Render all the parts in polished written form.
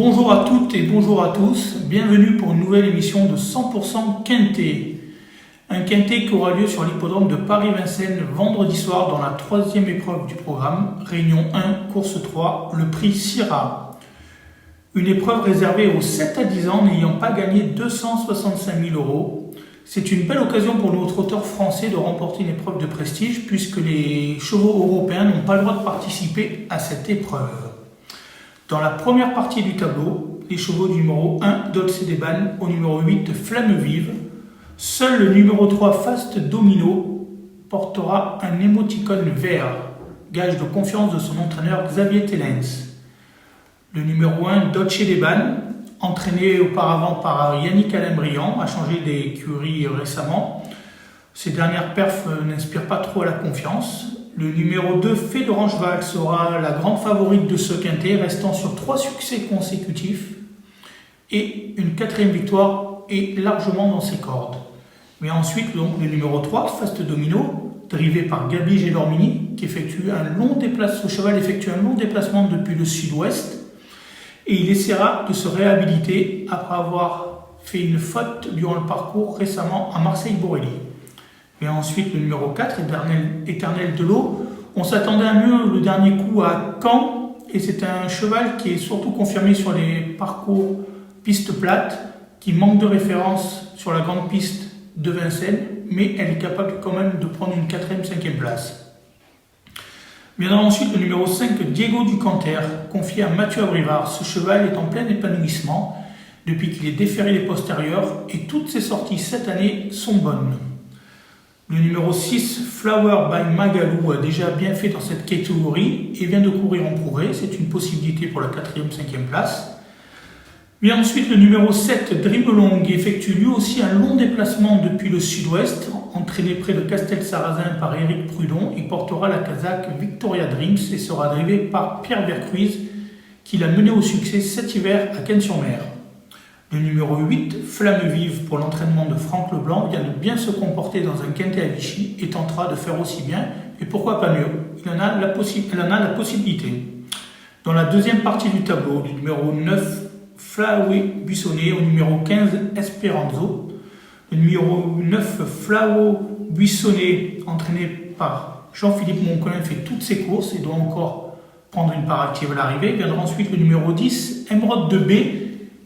Bonjour à toutes et bonjour à tous, bienvenue pour une nouvelle émission de 100% Quintet. Un Quintet qui aura lieu sur l'hippodrome de Paris-Vincennes vendredi soir dans la troisième épreuve du programme, Réunion 1, course 3, le prix Syrah. Une épreuve réservée aux 7 à 10 ans n'ayant pas gagné 265 000 €. C'est une belle occasion pour nos trotteurs français de remporter une épreuve de prestige puisque les chevaux européens n'ont pas le droit de participer à cette épreuve. Dans la première partie du tableau, les chevaux du numéro 1, Dolce Deban, au numéro 8, Flamme Vive. Seul le numéro 3, Fast Domino, portera un émoticône vert, gage de confiance de son entraîneur Xavier Tellens. Le numéro 1, Dolce Deban, entraîné auparavant par Yannick Alain-Briand, a changé d'écurie récemment. Ces dernières perfs n'inspirent pas trop à la confiance. Le numéro 2, Fée de Rangeval, sera la grande favorite de ce quintet, restant sur 3 succès consécutifs et une 4e victoire est largement dans ses cordes. Mais ensuite, donc, le numéro 3, Fast Domino, drivé par Gabi Gelormini, qui ce cheval effectue un long déplacement depuis le sud-ouest et il essaiera de se réhabiliter après avoir fait une faute durant le parcours récemment à Marseille-Borelli. Et ensuite, le numéro 4, Éternel de l'eau. On s'attendait à mieux le dernier coup à Caen. Et c'est un cheval qui est surtout confirmé sur les parcours piste plate, qui manque de référence sur la grande piste de Vincennes, mais elle est capable quand même de prendre une 4e, 5e place. Viendra ensuite le numéro 5, Diego Ducanter, confié à Mathieu Abrivard. Ce cheval est en plein épanouissement depuis qu'il est déféré les postérieurs et toutes ses sorties cette année sont bonnes. Le numéro 6, Flower by Magalou, a déjà bien fait dans cette catégorie et vient de courir en progrès. C'est une possibilité pour la 4e, 5e place. Vient ensuite le numéro 7, Dreamlong, qui effectue lui aussi un long déplacement depuis le sud-ouest, entraîné près de Castel-Sarrazin par Éric Prudon. Il portera la casaque Victoria Dreams et sera drivé par Pierre Vercruise, qui l'a mené au succès cet hiver à Cannes-sur-Mer. Le numéro 8, Flamme Vive, pour l'entraînement de Franck Leblanc, vient de bien se comporter dans un quintet à Vichy et tentera de faire aussi bien, et pourquoi pas mieux. Elle en a la possibilité. Dans la deuxième partie du tableau, du numéro 9, Flaoué Buissonnet, au numéro 15, Esperanzo. Le numéro 9, Flaoué Buissonnet, entraîné par Jean-Philippe Moncolin, fait toutes ses courses et doit encore prendre une part active à l'arrivée. Viendra ensuite le numéro 10, Emeraude de B,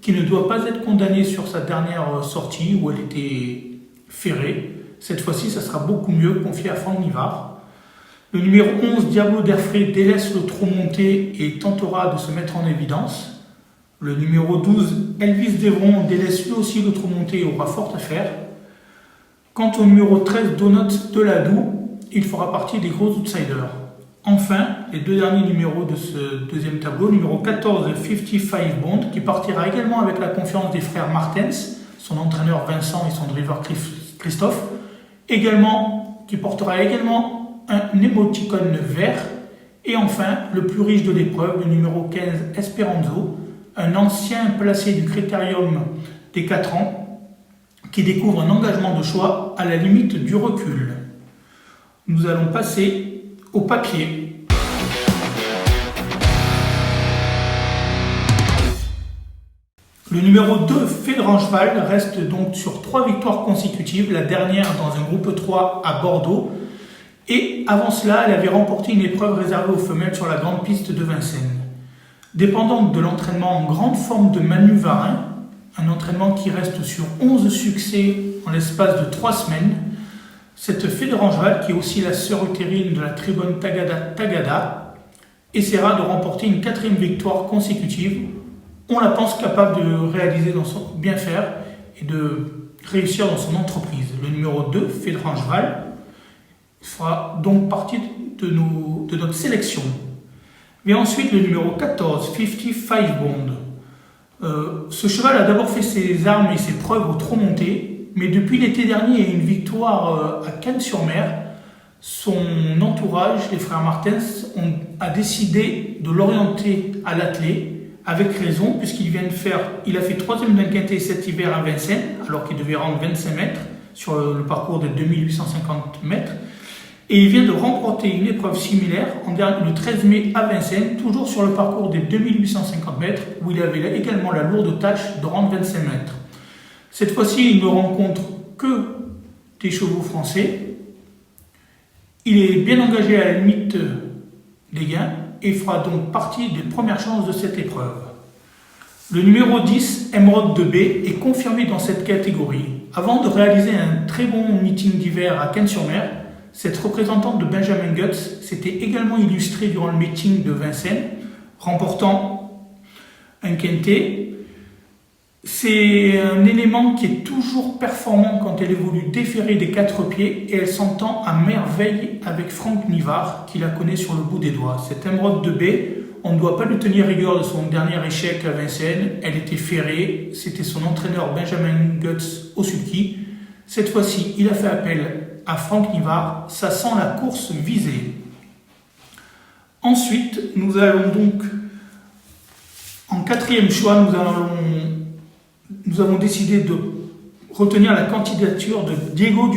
qui ne doit pas être condamnée sur sa dernière sortie où elle était ferrée. Cette fois-ci, ça sera beaucoup mieux, confié à Franck Nivard. Le numéro 11, Diablo d'Erfray, délaisse le trot monté et tentera de se mettre en évidence. Le numéro 12, Elvis Devron, délaisse lui aussi le trot monté et aura fort à faire. Quant au numéro 13, Donuts de Ladoux, il fera partie des gros outsiders. Enfin, les deux derniers numéros de ce deuxième tableau, numéro 14, 55 Bond, qui partira également avec la confiance des frères Martens, son entraîneur Vincent et son driver Christophe, qui portera également un émoticône vert. Et enfin, le plus riche de l'épreuve, le numéro 15, Esperanzo, un ancien placé du Critérium des 4 ans, qui découvre un engagement de choix à la limite du recul. Nous allons passer au papier. Le numéro 2, Fée de Rangeval, reste donc sur 3 victoires consécutives, la dernière dans un groupe 3 à Bordeaux. Et avant cela, elle avait remporté une épreuve réservée aux femelles sur la grande piste de Vincennes. Dépendante de l'entraînement en grande forme de Manu Varin, un entraînement qui reste sur 11 succès en l'espace de 3 semaines, cette Fée de Rangeval, qui est aussi la sœur utérine de la très bonne Tagada, essaiera de remporter une 4e victoire consécutive. On la pense capable de réaliser bien faire et de réussir dans son entreprise. Le numéro 2, Fée de Rangeval, fera donc partie de notre sélection. Mais ensuite, le numéro 14, 55 Bond. Ce cheval a d'abord fait ses armes et ses preuves au trot monté, mais depuis l'été dernier et une victoire à Cannes-sur-Mer, son entourage, les frères Martens, a décidé de l'orienter à l'attelé, avec raison, puisqu'il a fait 3e d'un quintet cet hiver à Vincennes, alors qu'il devait rendre 25 mètres sur le parcours de 2850 mètres. Et il vient de remporter une épreuve similaire le 13 mai à Vincennes, toujours sur le parcours des 2850 mètres, où il avait également la lourde tâche de rendre 25 mètres. Cette fois-ci, il ne rencontre que des chevaux français. Il est bien engagé à la limite des gains et fera donc partie des premières chances de cette épreuve. Le numéro 10, Emeraude de B, est confirmé dans cette catégorie. Avant de réaliser un très bon meeting d'hiver à Cannes-sur-Mer, cette représentante de Benjamin Guts s'était également illustrée durant le meeting de Vincennes, remportant un quintet. C'est un élément qui est toujours performant quand elle évolue déférée des 4 pieds et elle s'entend à merveille avec Franck Nivard qui la connaît sur le bout des doigts. Cette Emeraude de B, on ne doit pas lui tenir rigueur de son dernier échec à Vincennes. Elle était ferrée, c'était son entraîneur Benjamin Guts au sulky. Cette fois-ci, il a fait appel à Franck Nivard, ça sent la course visée. Ensuite, nous allons donc, en 4e choix, nous avons décidé de retenir la candidature de Diego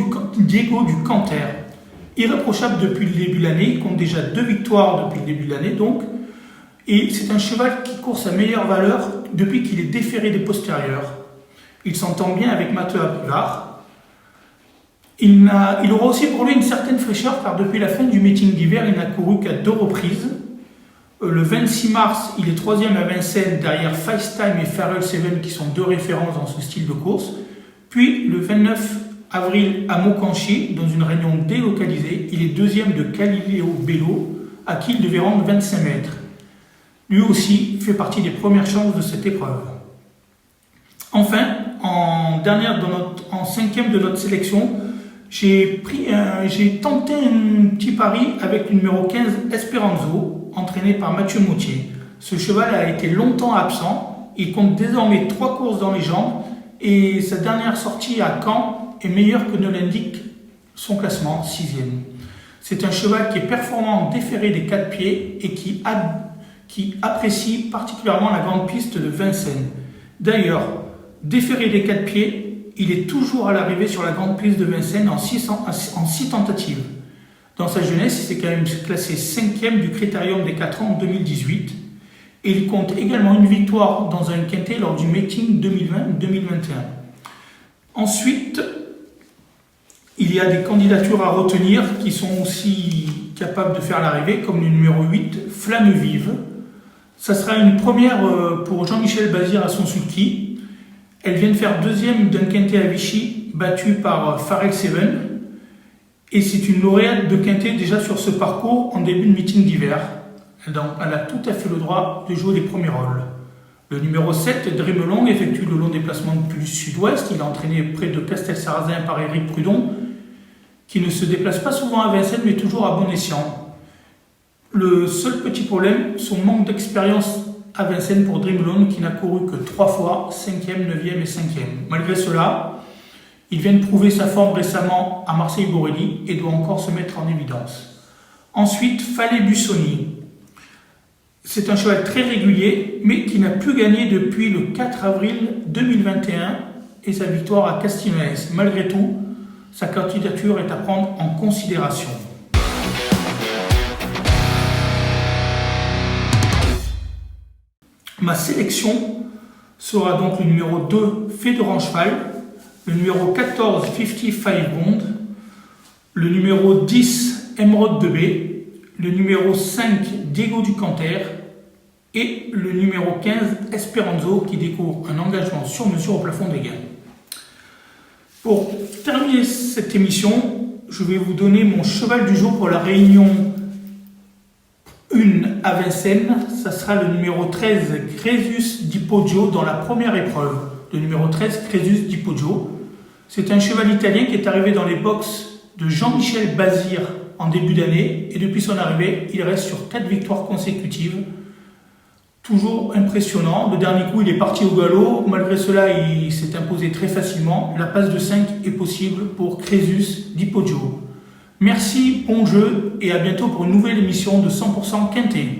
du Canter. Irréprochable depuis le début de l'année, il compte déjà 2 victoires depuis le début de l'année, donc. Et c'est un cheval qui court sa meilleure valeur depuis qu'il est déféré des postérieurs. Il s'entend bien avec Matteo Abrivard. Il aura aussi pour lui une certaine fraîcheur car depuis la fin du meeting d'hiver, il n'a couru qu'à 2 reprises. Le 26 mars, il est 3e à Vincennes derrière FaceTime et Farrell Seven qui sont 2 références dans ce style de course. Puis le 29 avril à Mokanchi, dans une réunion délocalisée, il est 2e de Galileo Bello à qui il devait rendre 25 mètres. Lui aussi fait partie des premières chances de cette épreuve. Enfin, en 5e de notre sélection, j'ai tenté un petit pari avec le numéro 15 Esperanzo, entraîné par Mathieu Moutier. Ce cheval a été longtemps absent, il compte désormais 3 courses dans les jambes et sa dernière sortie à Caen est meilleure que ne l'indique son classement, 6e. C'est un cheval qui est performant déféré des 4 pieds et qui apprécie particulièrement la grande piste de Vincennes. D'ailleurs, déféré des 4 pieds, il est toujours à l'arrivée sur la grande piste de Vincennes en 6 tentatives. Dans sa jeunesse, il s'est quand même classé 5e du Critérium des 4 ans en 2018. Et il compte également une victoire dans un quintet lors du meeting 2020-2021. Ensuite, il y a des candidatures à retenir qui sont aussi capables de faire l'arrivée, comme le numéro 8, Flamme Vive. Ça sera une première pour Jean-Michel Bazir à son sulky. Elle vient de faire 2e d'un quintet à Vichy, battue par Farrell Seven. Et c'est une lauréate de quintet déjà sur ce parcours en début de meeting d'hiver. Elle a tout à fait le droit de jouer les premiers rôles. Le numéro 7, Dremelong, effectue le long déplacement depuis le sud-ouest. Il est entraîné près de Castel-Sarrazin par Éric Prudon, qui ne se déplace pas souvent à Vincennes, mais toujours à bon escient. Le seul petit problème, son manque d'expérience à Vincennes pour Dremelong, qui n'a couru que 3 fois, 5e, 9e et 5e. Malgré cela, il vient de prouver sa forme récemment à Marseille-Borelli et doit encore se mettre en évidence. Ensuite, Fallet Bussoni. C'est un cheval très régulier, mais qui n'a plus gagné depuis le 4 avril 2021 et sa victoire à Castillonnès. Malgré tout, sa candidature est à prendre en considération. Ma sélection sera donc le numéro 2, Fédorant Cheval, le numéro 14, 55 Bond, le numéro 10, Emeraude de B, le numéro 5, Diego du Canter et le numéro 15, Esperanzo, qui découvre un engagement sur mesure au plafond des gains. Pour terminer cette émission, je vais vous donner mon cheval du jour pour la réunion 1 à Vincennes. Ça sera le numéro 13, Crésus di Poggio, dans la première épreuve. Le numéro 13, Crésus di Poggio. C'est un cheval italien qui est arrivé dans les box de Jean-Michel Bazir en début d'année. Et depuis son arrivée, il reste sur 4 victoires consécutives. Toujours impressionnant. Le dernier coup, il est parti au galop. Malgré cela, il s'est imposé très facilement. La passe de 5 est possible pour Crésus di Poggio. Merci, bon jeu et à bientôt pour une nouvelle émission de 100% Quintet.